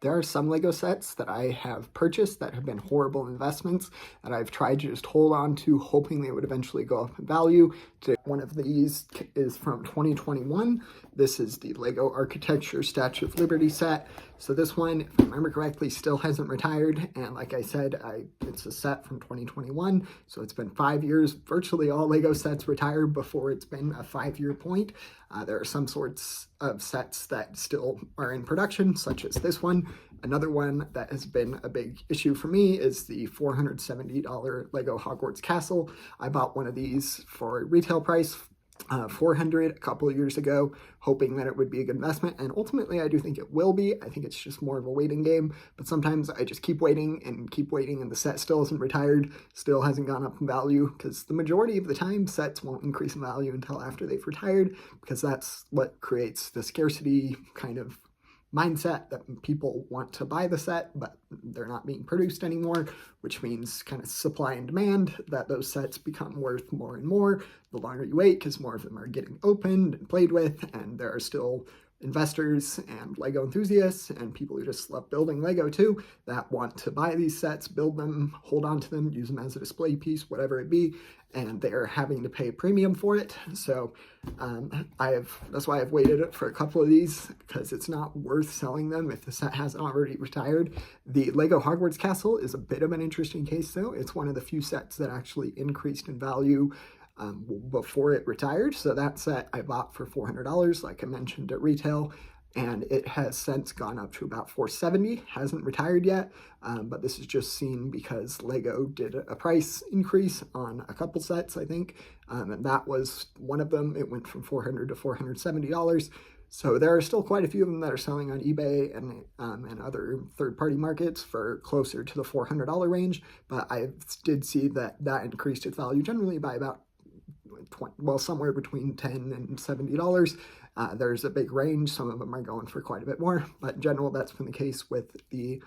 There are some Lego sets that I have purchased that have been horrible investments that I've tried to just hold on to, hoping they would eventually go up in value. One of these is from 2021. This is the Lego Architecture Statue of Liberty set. So this one, if I remember correctly, still hasn't retired. And like I said, it's a set from 2021. So it's been 5 years. Virtually all Lego sets retire before it's been a 5-year point. There are some sorts of sets that still are in production, such as this one. Another one that has been a big issue for me is the $470 Lego Hogwarts Castle. I bought one of these for retail price, $400 a couple of years ago, hoping that it would be a good investment, and ultimately I do think it will be. I think it's just more of a waiting game, but sometimes I just keep waiting, and the set still isn't retired, still hasn't gone up in value, because the majority of the time sets won't increase in value until after they've retired, because that's what creates the scarcity kind of mindset that people want to buy the set, but they're not being produced anymore, which means kind of supply and demand, that those sets become worth more and more the longer you wait, because more of them are getting opened and played with, and there are still investors and Lego enthusiasts and people who just love building Lego too that want to buy these sets, build them, hold on to them, use them as a display piece, whatever it be, and they're having to pay a premium for it. So that's why I've waited for a couple of these, because it's not worth selling them if the set hasn't already retired. The Lego Hogwarts Castle is a bit of an interesting case though. It's one of the few sets that actually increased in value before it retired. So that set I bought for $400, like I mentioned, at retail, and it has since gone up to about $470. Hasn't retired yet, but this is just seen because Lego did a price increase on a couple sets, I think, and that was one of them. It went from $400 to $470. So there are still quite a few of them that are selling on eBay and other third-party markets for closer to the $400 range, but I did see that increased its value generally by about somewhere between $10 and $70. There's a big range. Some of them are going for quite a bit more, but in general, that's been the case with the